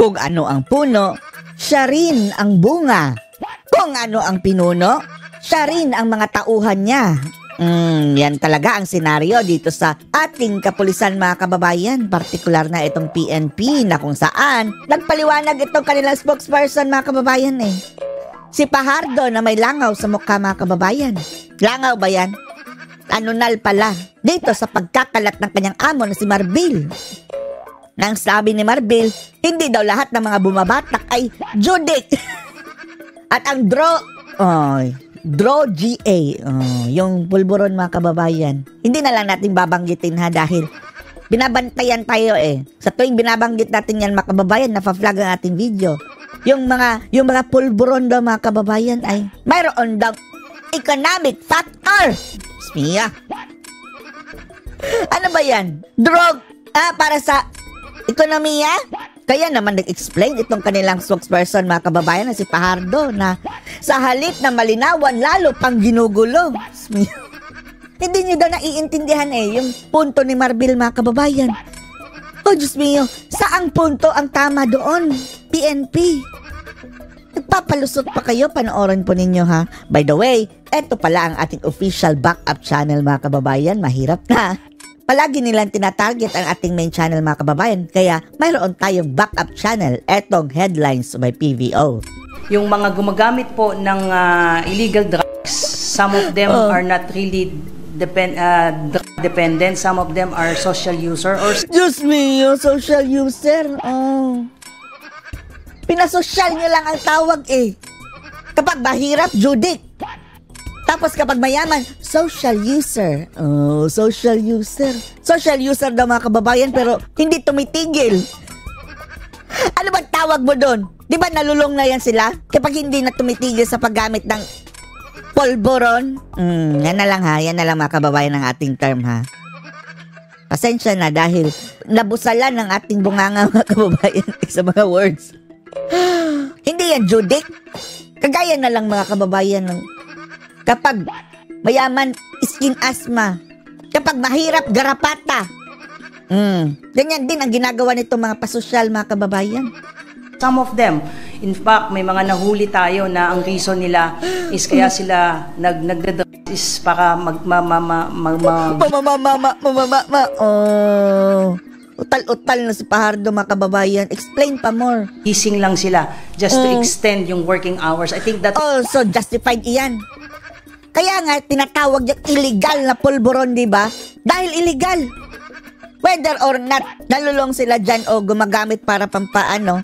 Kung ano ang puno, siya rin ang bunga. Kung ano ang pinuno, siya rin ang mga tauhan niya. Yan talaga ang senaryo dito sa ating kapulisan mga kababayan, partikular na itong PNP na kung saan nagpaliwanag itong kanilang spokesperson mga kababayan Si Fajardo na may langaw sa mukha mga kababayan. Langaw ba yan? Anunal pala dito sa pagkakalat ng kanyang amo na si Marbil. Nang sabi ni Marbil, hindi daw lahat ng mga bumabatak ay Judik. At ang Draw GA, yung pulburon mga kababayan. Hindi na lang natin babanggitin dahil binabantayan tayo Sa tuwing binabanggit natin yan mga kababayan, napaflag ang ating video. Yung mga pulburon daw mga kababayan ay mayroon daw economic factor. Smiya. Ano ba yan? Drug para sa ekonomiya? Kaya naman nag-explain itong kanilang spokesperson mga kababayan na si Fajardo na sa halip na malinawan lalo pang ginugulo. Hindi nyo daw naiintindihan yung punto ni Marbil mga kababayan. Oh Diyos mio, saang punto ang tama doon? PNP. Nagpapalusot pa kayo, panoorin po ninyo ha. By the way, eto pala ang ating official backup channel mga kababayan. Mahirap na. Palagi nilang tinatarget ang ating main channel mga kababayan, kaya mayroon tayong backup channel, etong Headlines by PVO. Yung mga gumagamit po ng illegal drugs, some of them are not really drug dependent, some of them are social user or... Diyos mio, social user. Pinasosyal nyo lang ang tawag Kapag mahirap, Judik. Tapos kapag mayaman, social user. Social user. Social user daw mga kababayan pero hindi tumitigil. Ano ba tawag mo doon? Di ba nalulong na yan sila? Kapag hindi na tumitigil sa paggamit ng polboron? Yan na lang yan na lang mga kababayan ng ating term Pasensya na dahil nabusalan ng ating bunganga mga kababayan sa mga words. Hindi yan Judik. Kagaya na lang mga kababayan ng kapag mayaman, skin asthma. Kapag mahirap, garapata. Ganyan din ang ginagawa nito mga pasosyal, mga kababayan. Some of them, in fact, may mga nahuli tayo na ang reason nila is kaya sila nagdadrugs is para Utal-utal na si Fajardo mga kababayan. Explain pa more. Gising lang sila just to extend yung working hours. I think that... so justified iyan. Kaya nga, tinatawag yung illegal na pulburon, di ba? Dahil illegal. Whether or not, nalulong sila dyan o gumagamit para pampagana,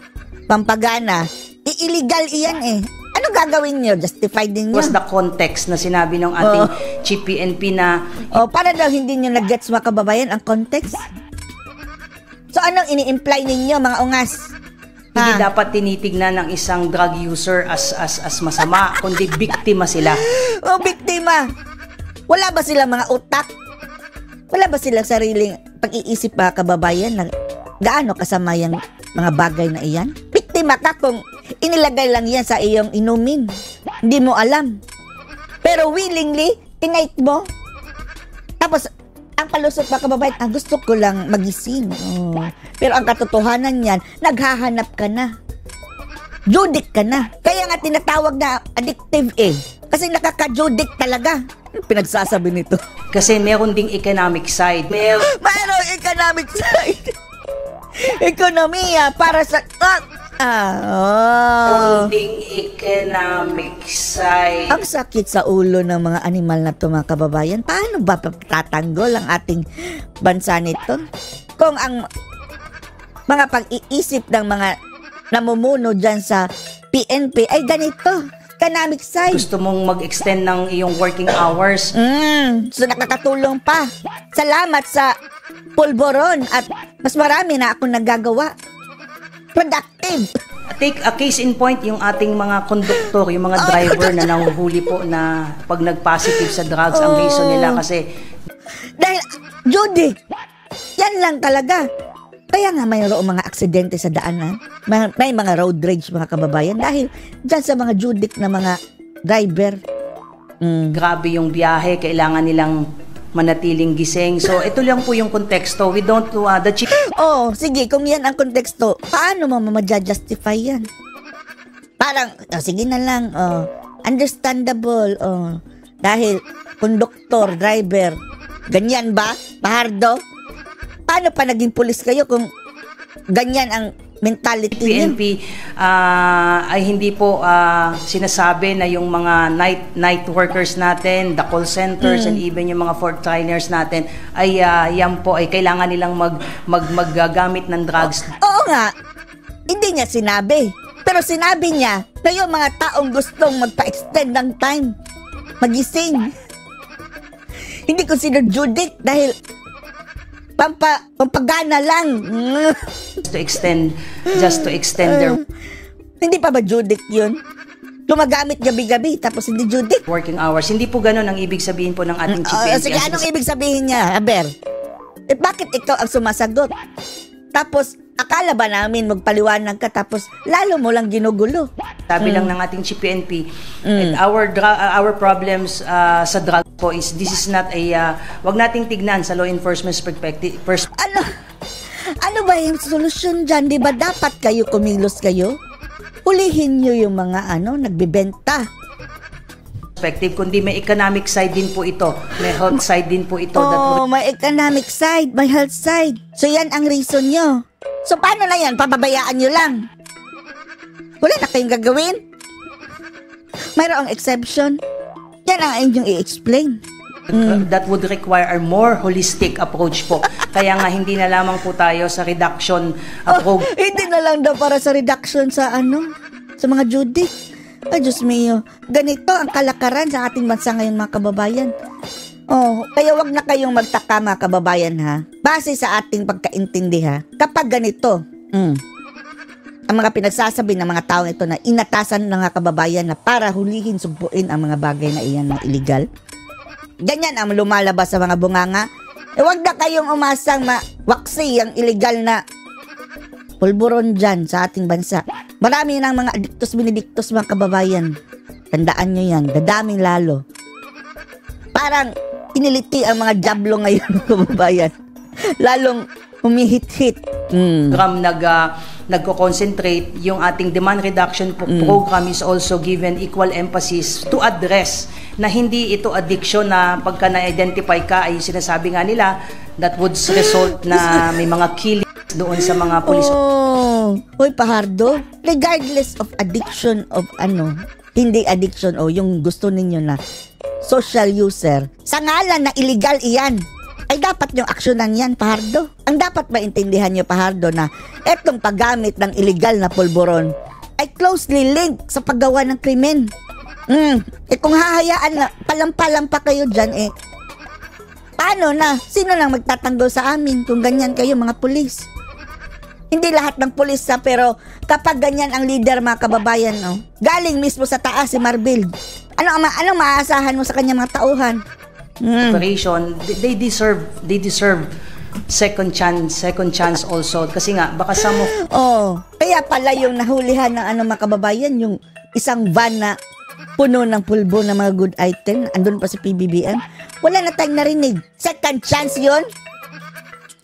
illegal iyan Ano gagawin nyo? Justified din nyo? Was the context na sinabi ng ating Chief PNP na... para daw hindi nyo nag-gets mga kababayan ang context. So, anong ini-imply ninyo mga ungas? Hindi dapat tinitignan ng isang drug user as masama, kundi biktima sila. Biktima. Wala ba silang mga utak? Wala ba silang sariling pag-iisip mga kababayan na gaano kasama yung mga bagay na iyan? Biktima ka kung inilagay lang yan sa iyong inumin. Hindi mo alam. Pero willingly, tinake mo. Tapos, ang palusot mga kababayan, gusto ko lang magising. Pero ang katotohanan niyan, naghahanap ka na. Judik ka na. Kaya nga tinatawag na addictive Kasi nakaka-judik talaga. Pinagsasabi nito. Kasi meron ding economic side. Mayroon economic side. Ekonomiya para sa... Meron ding economic side. Ang sakit sa ulo ng mga animal na ito mga kababayan. Paano ba tatanggol ang ating bansa nito? Kung ang mga pag-iisip ng mga namumuno dyan sa PNP ay ganito. Economic side. Gusto mong mag-extend ng iyong working hours. So nakakatulong pa. Salamat sa pulboron at mas marami na akong nagagawa. Productive. Take a case in point yung ating mga konduktor, yung mga driver na nahuhuli po na pag nag-positive sa drugs, ang reason nila kasi... Dahil, Judy, yan lang talaga. Kaya nga mayroong mga aksidente sa daanan. May mga road rage mga kababayan dahil dyan sa mga Judik na mga driver. Grabe yung biyahe, kailangan nilang manatiling gising. So ito lang po yung konteksto. We don't the chief Oh, sige, kung yan ang konteksto, paano mo ma-justify yan? Parang, sige na lang, understandable, dahil konduktor, driver, ganyan ba, Fajardo? Paano pa naging pulis kayo kung ganyan ang mentality niyo? PNP ay hindi po sinasabi na yung mga night workers natin, the call centers, and even yung mga fourth liners natin ay yan po ay kailangan nilang maggamit ng drugs. Oo nga, hindi niya sinabi. Pero sinabi niya na yung mga taong gustong magpa-extend ng time, magising. Hindi considered Judith dahil pampagana lang. Just to extend their Hindi pa ba Judith yun? Gumagamit gabi-gabi tapos hindi Judith. working hours. Hindi po ganun ang ibig sabihin po ng ating chief PNP. Sige, anong ibig sabihin niya, Aber? Bakit ikaw ang sumasagot? Tapos, akala ba namin magpaliwanag ka tapos lalo mo lang ginugulo? Sabi lang ng ating chief PNP, and our problems sa drug po is this is not a wag nating tignan sa law enforcement Ano ba yung solusyon dyan? Di ba dapat kayo kumilos kayo? Hulihin nyo yung mga nagbibenta. perspective, kundi may economic side din po ito. May health side din po ito. May economic side, may health side. So yan ang reason nyo. So paano na yan? Pababayaan nyo lang. Wala na kayong gagawin? Mayroong exception. Yan ang inyong i-explain. That would require a more holistic approach po. Kaya nga hindi na lamang po tayo sa reduction approach. Hindi na lang daw para sa reduction sa sa mga Judy. Ay, Diyos mio. Ganito ang kalakaran sa ating bansa ngayon, mga kababayan. Kaya wag na kayong magtaka, mga kababayan, ha? Base sa ating pagkaintindi, ha? Kapag ganito, ang mga pinagsasabi ng mga tao ito na inatasan ng mga kababayan na para hulihin, sugpuin ang mga bagay na iyan ng illegal. Ganyan ang lumalabas sa mga bunganga. Wag na kayong umasang mawaksi ang illegal na pulburon dyan sa ating bansa. Marami ng mga adiktos binidiktos, mga kababayan. Tandaan nyo yan, dadaming lalo. Parang iniliti ang mga jablo ngayon, mga kababayan. Lalong humihit-hit. Nagko-concentrate, yung ating demand reduction program is also given equal emphasis to address na hindi ito addiction na pagka na-identify ka ay sinasabi nga nila that would result na may mga killing doon sa mga pulis. Hoy, Fajardo, regardless of addiction of hindi addiction yung gusto ninyo na social user, sa ngalan na illegal iyan, ay dapat yung aksyonan yan, Fajardo. Ang dapat maintindihan nyo, Fajardo, na etong paggamit ng illegal na pulburon ay closely linked sa paggawa ng krimen. Kung hahayaan na palampa kayo dyan, paano na? Sino lang magtatanggol sa amin kung ganyan kayo, mga pulis? Hindi lahat ng pulis pero kapag ganyan ang leader, mga kababayan, galing mismo sa taas si Marbil. Ano maaasahan mo sa kanyang mga tauhan? Operation, they deserve second chance also kasi nga baka kaya pala yung nahulihan ng mga kababayan, yung isang van na puno ng pulbo ng mga good item, andun pa sa PBBM, wala na tayong narinig. Second chance yun?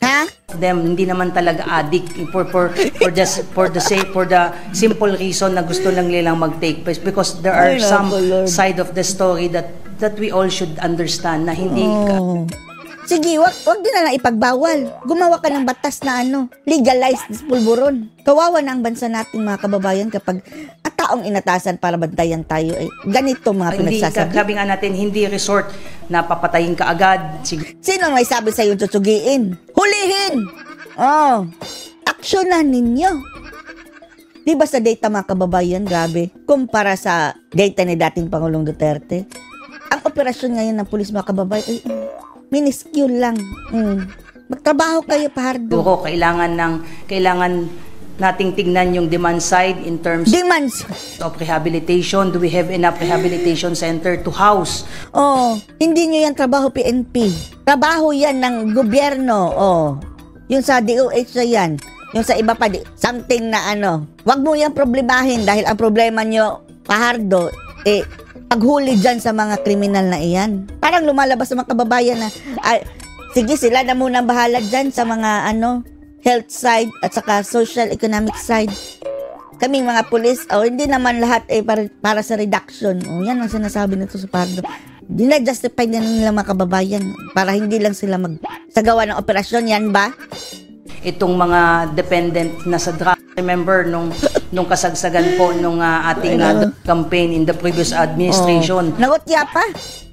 Ha? Hindi naman talaga addict for the simple reason na gusto lang nilang mag-take place because there are some side of the story that we all should understand na hindi Sige, wag din na lang ipagbawal. Gumawa ka ng batas na legalize this pulburon. Kawawa na ang bansa natin, mga kababayan, kapag taong inatasan para bantayan tayo ganito mga pinagsasabi. Sabi nga natin, hindi resort na papatayin ka agad. Sino may sabi sa'yo tutsugiin? Hulihin! Aksyonan ninyo. Di ba sa data, mga kababayan, grabe, kumpara sa data ni dating Pangulong Duterte, ang operasyon ngayon ng pulis, mga kababayan, minuscule lang. Magtrabaho kayo, Fajardo. Kailangan nating tignan yung demand side in terms of rehabilitation. Do we have enough rehabilitation center to house? Hindi nyo yan trabaho PNP. Trabaho yan ng gobyerno. Yung sa DOH na yan. Yung sa iba pa, something na wag mo yan problemahin dahil ang problema nyo, Fajardo, paghuli dyan sa mga kriminal na iyan. Parang lumalabas sa mga kababayan na, sige, sila na muna bahala dyan sa mga health side at saka social economic side. Kaming mga pulis, hindi naman lahat para sa reduction. Yan ang sinasabi nito sa Pardo. Dina-justify na nila mga kababayan para hindi lang sila magsagawa ng operasyon. Yan ba? Itong mga dependent na sa drug. Remember nung kasagsagan po nung ating campaign in the previous administration. Nangutya pa.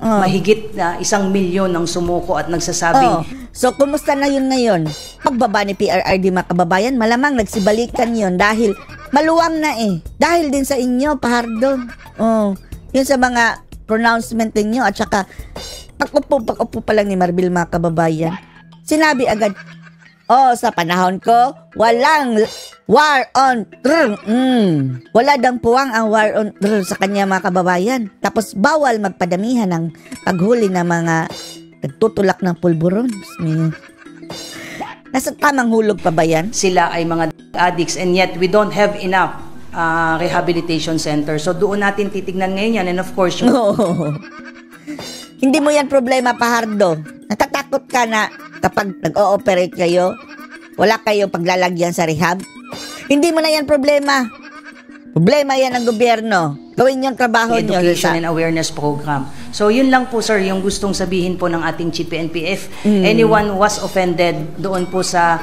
Mahigit na 1 milyon ang sumuko at nagsasabing. So, kumusta na yun ngayon? Pagbaba ni PRRD mga kababayan, malamang nagsibalikan yun dahil maluwang na Dahil din sa inyo, Pahardo. Yun sa mga pronouncement ninyo at saka pag-upo pa lang ni Marbil mga kababayan. Sinabi agad, sa panahon ko, walang war on terror. Wala dang puwang ang war on terror sa kanya mga kababayan. Tapos bawal magpadamihan ng paghuli ng mga nagtutulak ng pulburon. Nasa tamang hulog pa ba yan? Sila ay mga addicts and yet we don't have enough rehabilitation center. So doon natin titignan ngayon yan and of course Hindi mo yan problema, Pahardo. Natatakot ka na kapag nag-ooperate kayo, wala kayong paglalagyan sa rehab? Hindi mo na yan problema. Problema yan ng gobyerno. Gawin yung trabaho nyo. Education and awareness program. So yun lang po sir, yung gustong sabihin po ng ating Chief PNP. Anyone was offended doon po sa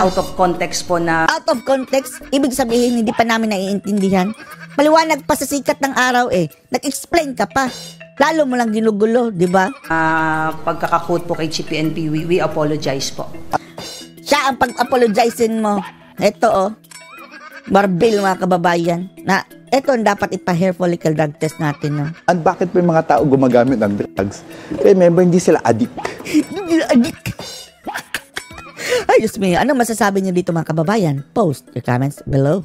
out of context po na... Out of context? Ibig sabihin, hindi pa namin naiintindihan. Maliwanag pa sa sikat ng araw Nag-explain ka pa. Lalo mo lang ginugulo, di ba? Pagkakakot po kay Chief PNP, we apologize po. Siya ang pag-apologizein mo. Ito Marbil mga kababayan, na ito ang dapat ipa-hair follicle drug test natin. No? At bakit may mga tao gumagamit ng drugs? Remember, hindi sila addict. Hindi sila addict. Ayos mo, ano masasabi niyo dito mga kababayan? Post your comments below.